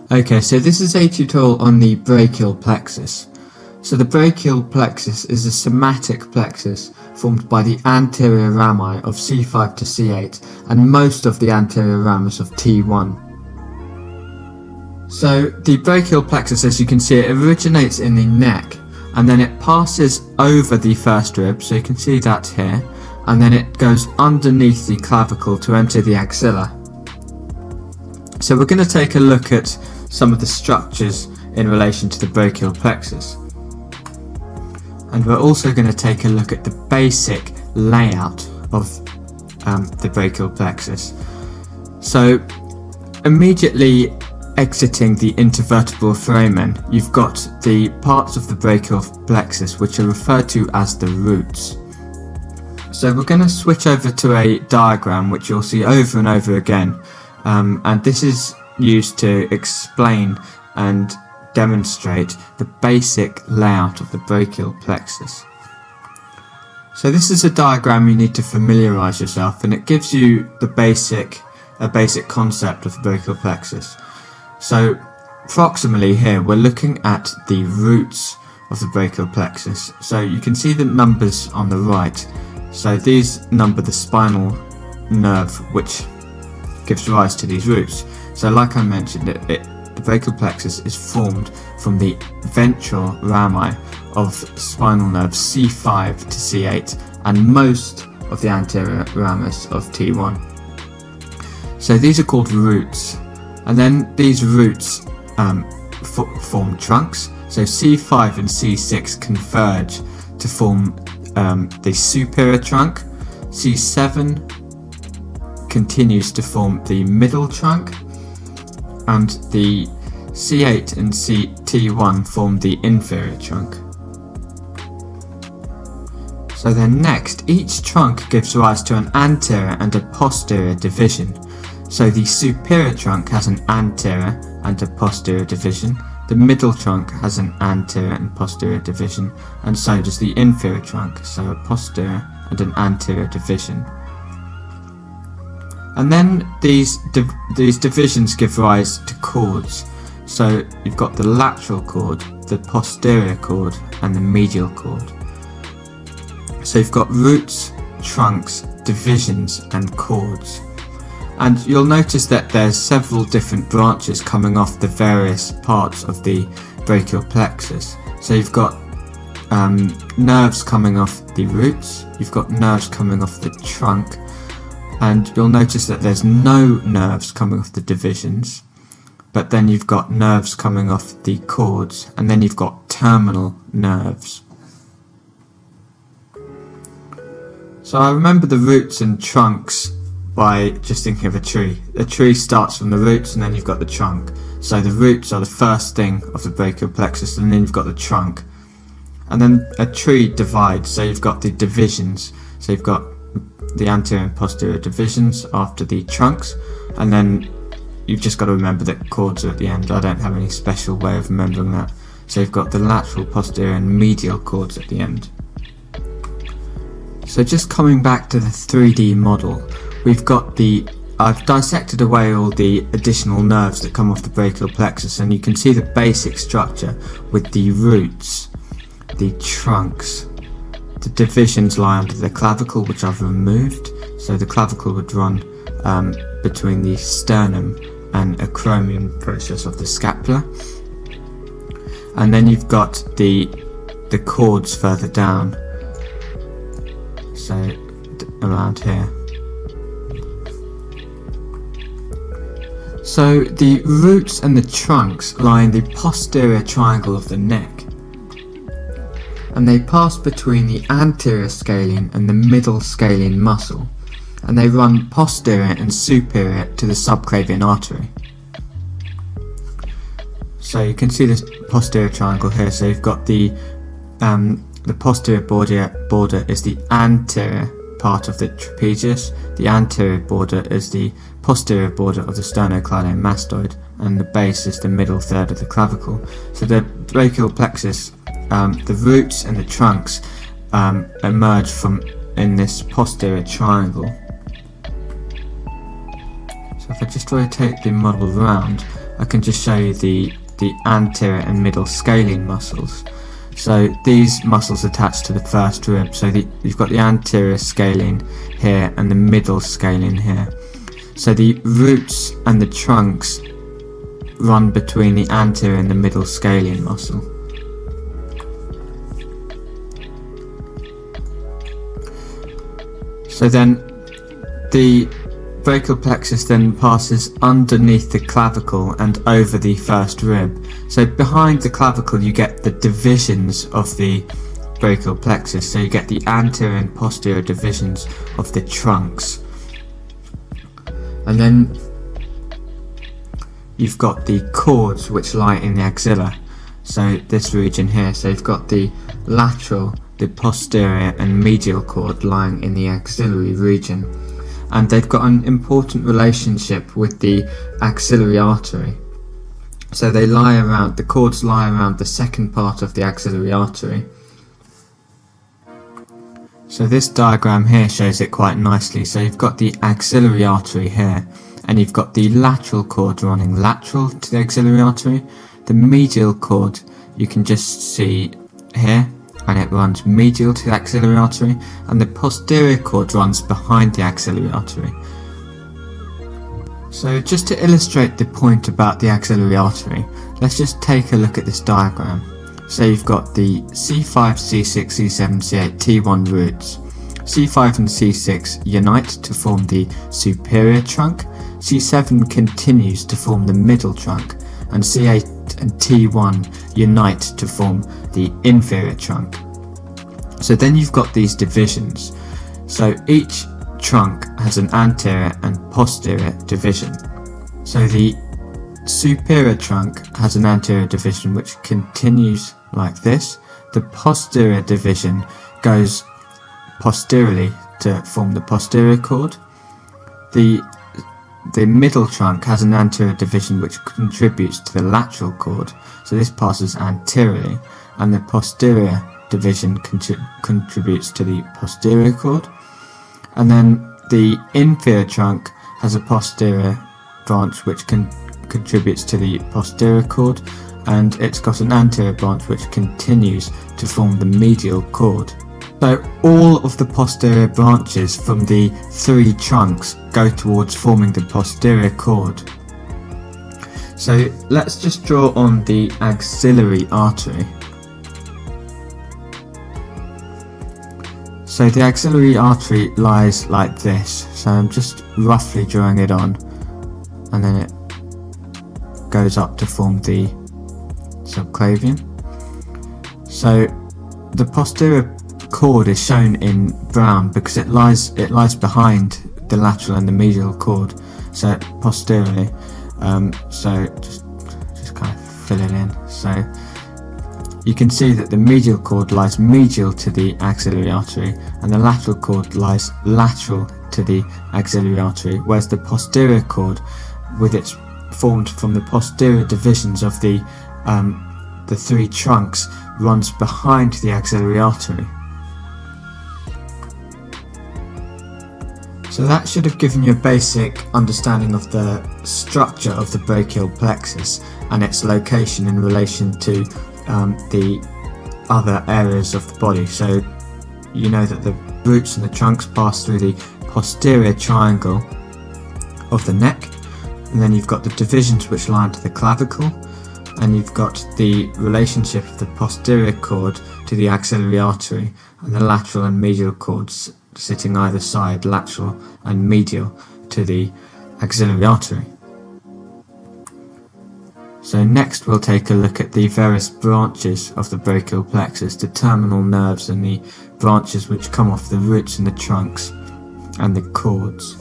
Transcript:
Okay, so this is a tutorial on the brachial plexus. So the brachial plexus is a somatic plexus formed by the anterior rami of C5 to C8 and most of the anterior ramus of T1. So the brachial plexus, as you can see, it originates in the neck and then it passes over the first rib, so you can see that here, and then it goes underneath the clavicle to enter the axilla. So we're going to take a look at some of the structures in relation to the brachial plexus. And we're also going to take a look at the basic layout of the brachial plexus. So immediately exiting the intervertebral foramen, you've got the parts of the brachial plexus which are referred to as the roots. So we're going to switch over to a diagram which you'll see over and over again, and this is used to explain and demonstrate the basic layout of the brachial plexus. So this is a diagram you need to familiarise yourself, and it gives you a basic concept of the brachial plexus. So proximally here we're looking at the roots of the brachial plexus. So you can see the numbers on the right. So these number the spinal nerve which gives rise to these roots. So like I mentioned, the brachial plexus is formed from the ventral rami of spinal nerves C5 to C8 and most of the anterior ramus of T1. So these are called roots, and then these roots form trunks. So C5 and C6 converge to form the superior trunk. C7 continues to form the middle trunk, and the C8 and T1 form the inferior trunk. So then next, each trunk gives rise to an anterior and a posterior division. So the superior trunk has an anterior and a posterior division, the middle trunk has an anterior and posterior division, and so does the inferior trunk, so a posterior and an anterior division. And then these divisions give rise to chords. So you've got the lateral chord, the posterior chord, and the medial chord. So you've got roots, trunks, divisions, and chords. And you'll notice that there's several different branches coming off the various parts of the brachial plexus. So you've got nerves coming off the roots, you've got nerves coming off the trunk, and you'll notice that there's no nerves coming off the divisions, but then you've got nerves coming off the chords, and then you've got terminal nerves. So I remember the roots and trunks by just thinking of a tree. A tree starts from the roots and then you've got the trunk. So the roots are the first thing of the brachial plexus, and then you've got the trunk. And then a tree divides, so you've got the divisions. So you've got the anterior and posterior divisions after the trunks, and then you've just got to remember that chords are at the end. I don't have any special way of remembering that. So you've got the lateral, posterior and medial chords at the end. So just coming back to the 3D model, we've got I've dissected away all the additional nerves that come off the brachial plexus, and you can see the basic structure with the roots, the trunks. The divisions lie under the clavicle, which I've removed, so the clavicle would run between the sternum and acromion process of the scapula. And then you've got the chords further down, so around here. So the roots and the trunks lie in the posterior triangle of the neck, and they pass between the anterior scalene and the middle scalene muscle, and they run posterior and superior to the subclavian artery. So you can see this posterior triangle here. So you've got the posterior border is the anterior part of the trapezius, the anterior border is the posterior border of the sternocleidomastoid, and the base is the middle third of the clavicle. So the brachial plexus, the roots and the trunks emerge from in this posterior triangle. So if I just rotate the model around, I can just show you the anterior and middle scalene muscles. So these muscles attach to the first rib, so you've got the anterior scalene here and the middle scalene here. So the roots and the trunks run between the anterior and the middle scalene muscle. So then the brachial plexus then passes underneath the clavicle and over the first rib. So behind the clavicle you get the divisions of the brachial plexus, so you get the anterior and posterior divisions of the trunks. And then you've got the cords which lie in the axilla, so this region here. So you've got the lateral, the posterior and medial cord lying in the axillary region, and they've got an important relationship with the axillary artery. So they lie around, the cords lie around the second part of the axillary artery. So this diagram here shows it quite nicely. So you've got the axillary artery here, and you've got the lateral cord running lateral to the axillary artery. The medial cord you can just see here, and it runs medial to the axillary artery, and the posterior cord runs behind the axillary artery. So just to illustrate the point about the axillary artery, let's just take a look at this diagram. So you've got the C5, C6, C7, C8, T1 roots. C5 and C6 unite to form the superior trunk, C7 continues to form the middle trunk, and C8 and T1 unite to form the inferior trunk. So then you've got these divisions. So each trunk has an anterior and posterior division. So the superior trunk has an anterior division which continues like this. The posterior division goes posteriorly to form the posterior cord. The middle trunk has an anterior division which contributes to the lateral cord, so this passes anteriorly, and the posterior division contributes to the posterior cord. And then the inferior trunk has a posterior branch which contributes to the posterior cord, and it's got an anterior branch which continues to form the medial cord. So all of the posterior branches from the three trunks go towards forming the posterior cord. So let's just draw on the axillary artery. So the axillary artery lies like this, so I'm just roughly drawing it on, and then it goes up to form the subclavian. So the posterior cord is shown in brown because it lies behind the lateral and the medial cord, so posteriorly. So just kind of fill it in. So you can see that the medial cord lies medial to the axillary artery, and the lateral cord lies lateral to the axillary artery, whereas the posterior cord, with its formed from the posterior divisions of the three trunks, runs behind the axillary artery. So that should have given you a basic understanding of the structure of the brachial plexus and its location in relation to the other areas of the body. So you know that the roots and the trunks pass through the posterior triangle of the neck, and then you've got the divisions which lie into the clavicle, and you've got the relationship of the posterior cord to the axillary artery, and the lateral and medial cords sitting either side, lateral and medial to the axillary artery. So next we'll take a look at the various branches of the brachial plexus, the terminal nerves and the branches which come off the roots and the trunks and the cords.